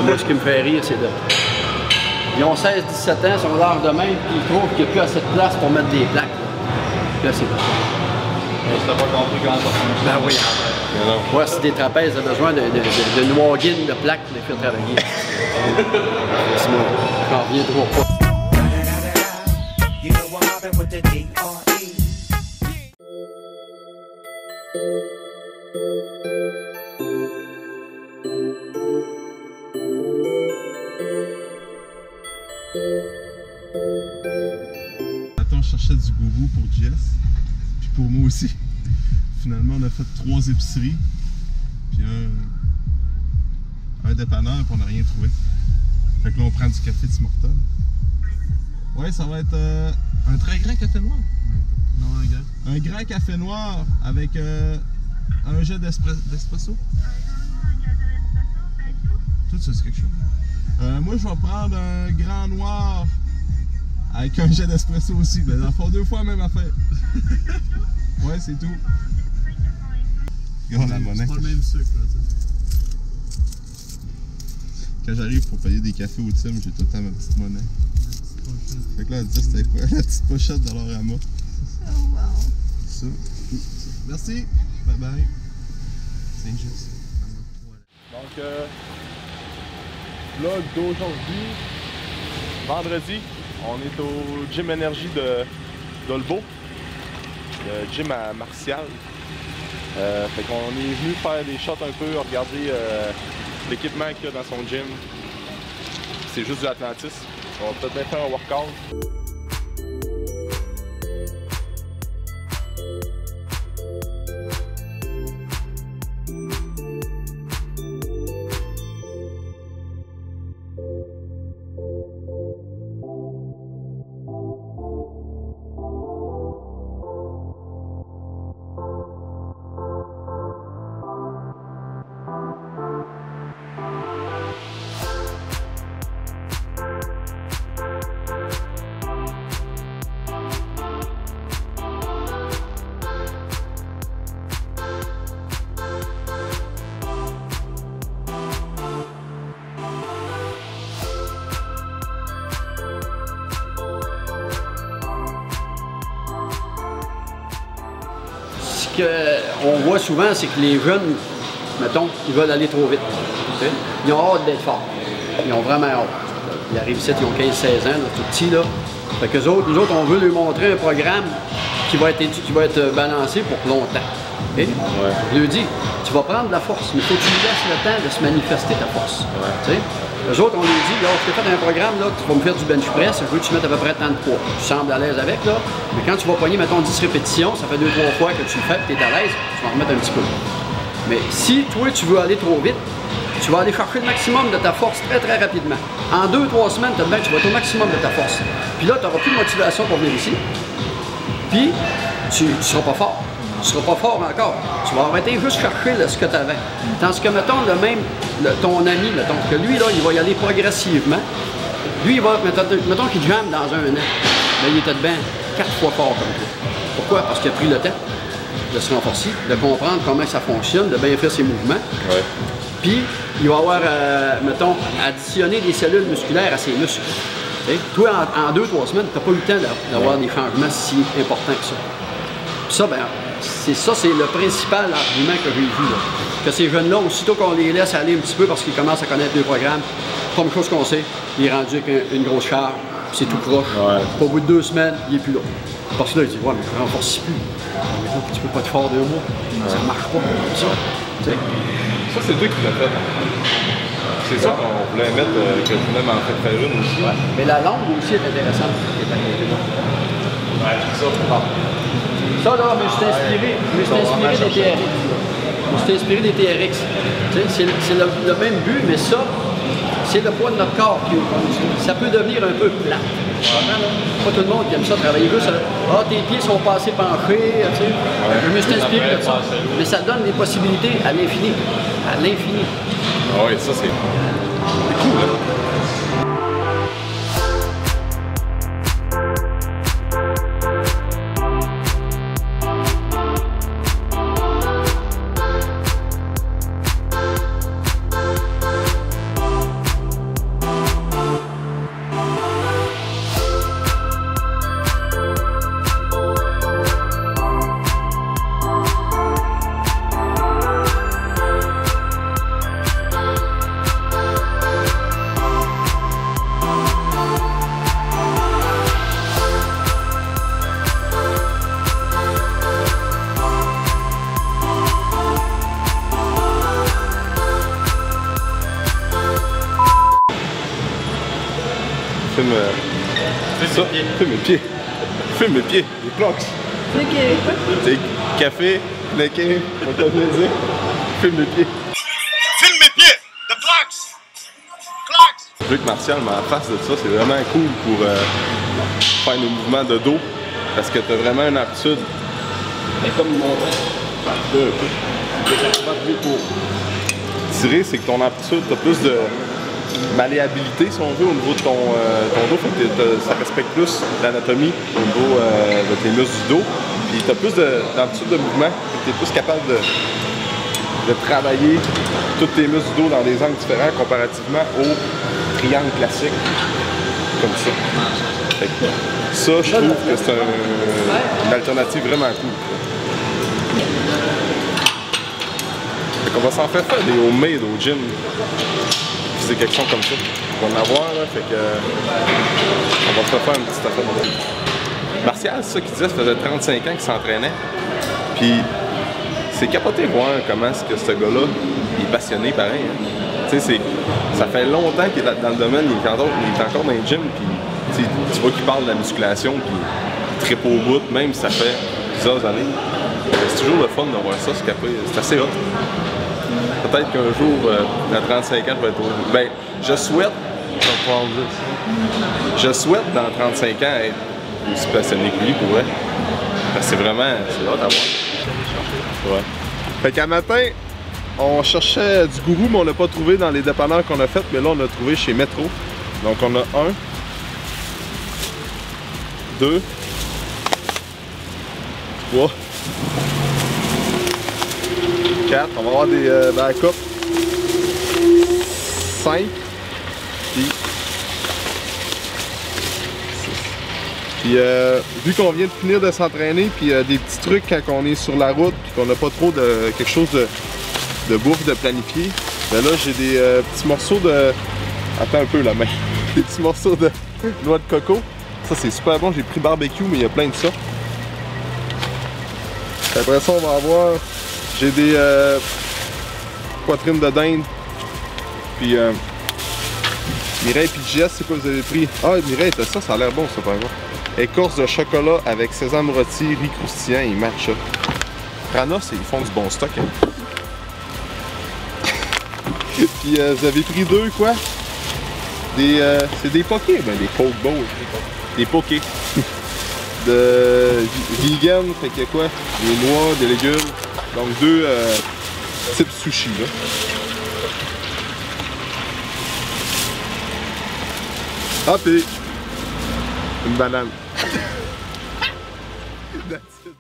Moi, ce qui me fait rire, c'est de... Ils ont 16-17 ans, ils sont l'heure de même, puis ils trouvent qu'il n'y a plus assez de place pour mettre des plaques. Là, c'est pas ça. Tu n'as pas compris quand ça fonctionne. Ben oui. Ouais, c'est des trapèzes, ils ont besoin de noggin de plaques pour les faire travailler. Sinon, j'en reviens trop pas. On cherchait du gourou pour Jess, puis pour moi aussi. Finalement, on a fait 3 épiceries, puis un dépanneur, puis on n'a rien trouvé. Fait que là, on prend du café de Tim Hortons. Ouais, ça va être un très grand café noir. Non, un grand. Un grand café noir avec un jet d'espresso. Tout ça, c'est quelque chose. Moi, je vais prendre un grand noir avec un jet d'espresso aussi. Mais dans le fond, 2 fois la même affaire. Ouais, c'est tout. Regarde la monnaie. C'est pas le même sucre, là, tu sais. Quand j'arrive pour payer des cafés au Tim, j'ai tout le temps ma petite monnaie. Fait que là, elle dit c'était quoi? La petite pochette de l'Orama. Oh wow. Ça. Merci. Bye bye. C'est juste. Donc, vlog d'aujourd'hui, vendredi, on est au Gym Énergie d'Olbeau, le gym à Martial. Fait qu'on est venu faire des shots un peu, regarder l'équipement qu'il y a dans son gym. C'est juste du Atlantis. On va peut-être bien faire un workout. Ce qu'on voit souvent, c'est que les jeunes, mettons, ils veulent aller trop vite. Okay? Ils ont hâte d'être forts. Ils ont vraiment hâte. Ils arrivent ici, ils ont 15-16 ans, là, tout petits, là. Fait que nous autres, on veut leur montrer un programme qui va être balancé pour longtemps. Okay? Ouais. Je leur dis, tu vas prendre de la force, mais il faut que tu lui laisses le temps de se manifester ta force. Ouais. Eux autres, on lui dit, là, je t'ai fait un programme, là, tu vas me faire du bench press, je veux que tu mettes à peu près tant de poids. Tu sembles à l'aise avec, là, mais quand tu vas pogner, mettons, 10 répétitions, ça fait 2-3 fois que tu le fais et tu es à l'aise, tu vas en remettre un petit peu. Mais si, toi, tu veux aller trop vite, tu vas aller chercher le maximum de ta force très, très rapidement. En 2-3 semaines, tu vas être au maximum de ta force. Puis là, tu n'auras plus de motivation pour venir ici. Puis, tu ne seras pas fort. Tu ne seras pas fort encore. Tu vas arrêter juste chercher ce que tu avais. Tandis que, mettons, ton ami, mettons, que lui, là, il va y aller progressivement. Lui, il va, mettons qu'il jamme dans un an. Là, il était dedans 4 fois fort comme toi. Pourquoi? Parce qu'il a pris le temps de se renforcer, de comprendre comment ça fonctionne, de bien faire ses mouvements. Ouais. Puis, il va avoir, mettons, additionné des cellules musculaires à ses muscles. T'sais? Toi, en 2-3 semaines, tu n'as pas eu le temps d'avoir des changements si importants que ça. Puis ça, ben, c'est le principal argument que j'ai vu. Là. Que ces jeunes-là, aussitôt qu'on les laisse aller un petit peu parce qu'ils commencent à connaître le programme, comme chose qu'on sait, il est rendu avec une grosse charge, puis c'est tout croche. Ouais. Au bout de 2 semaines, il n'est plus là. Parce que là, il dit, ouais, mais je ne renforce plus. Mais tu peux pas te faire 2 mois. Ça ne marche pas comme ça. T'sais. Ça, c'est toi qui l'as fait. C'est ça qu'on voulait mettre, que je voulais m'en faire une aussi. Ouais. Mais la langue aussi est intéressante. Ouais, c'est ça. Bon. Ça, là, mais je t'ai inspiré des TRX. Je t'ai inspiré des TRX. C'est le même but, mais ça, c'est le poids de notre corps qui est. Ça peut devenir un peu plat. Pas tout le monde qui aime ça, travailler juste. Ah, tes pieds sont pas assez penchés, tu sais. Je me suis inspiré de ça. Mais ça donne des possibilités à l'infini. À l'infini. Ah oui, ça c'est cool, là. filme ça. Filme mes pieds. Filme mes pieds. Les clocks. C'est café, lequin, on t'a plaisir. Filme mes pieds. Filme mes pieds! The clocks! Clocks! Luc Martial, mais en face de ça, c'est vraiment cool pour faire des mouvements de dos. Parce que tu as vraiment une aptitude. Mais comme il montrait, Pour tirer, c'est que ton aptitude, tu as plus de malléabilité, si on veut, au niveau de ton dos. Fait que ça respecte plus l'anatomie au niveau de tes muscles du dos. Puis tu as plus d'amplitude de mouvement. Tu es plus capable de travailler tous tes muscles du dos dans des angles différents comparativement au triangle classique. Comme ça. Fait que ça, je trouve que c'est une alternative vraiment cool. Fait qu'on va s'en faire des homemade au gym. Puis c'est quelque chose comme ça. On va en avoir, là, fait que on va se faire une petite affaire. Martial, c'est ça qu'il disait, ça faisait 35 ans qu'il s'entraînait. Puis c'est capoté voir comment est-ce que ce gars-là il est passionné pareil. Hein. Tu sais, ça fait longtemps qu'il est dans le domaine, il est encore dans le gym, puis tu vois qu'il parle de la musculation, puis il tripe au bout, même si ça fait plusieurs années. C'est toujours le fun de voir ça, c'est assez hot. Peut-être qu'un jour, à 35 ans, je vais être au... Ben, je souhaite dans 35 ans être aussi passionné que lui, pour vrai. C'est vraiment, c'est hot à voir. Ouais. Fait qu'à matin, on cherchait du gourou, mais on l'a pas trouvé dans les dépanneurs qu'on a fait, mais là on l'a trouvé chez Metro. Donc on a 1, 2, 3, 4, on va avoir des backups. 5, puis 6. Puis vu qu'on vient de finir de s'entraîner, puis des petits trucs quand on est sur la route, puis qu'on n'a pas trop de quelque chose de bouffe de planifier, ben là j'ai des petits morceaux de... Attends un peu la main. Des petits morceaux de noix de coco. Ça c'est super bon, j'ai pris barbecue, mais il y a plein de ça. Après ça on va avoir... J'ai des poitrines de dinde. Puis Mireille et Jess, c'est quoi vous avez pris? Ah Mireille, t'as ça a l'air bon ça par exemple. Écorce de chocolat avec sésame rôti, riz croustillant et matcha. Rana, ils font du bon stock. Hein. Puis vous avez pris 2 quoi? C'est des pokés, ben des poke bowls. Des pokés. De vegan, fait qu'il y a quoi? Des noix, des légumes. Donc 2 types sushi là. Hop et une banane. That's it.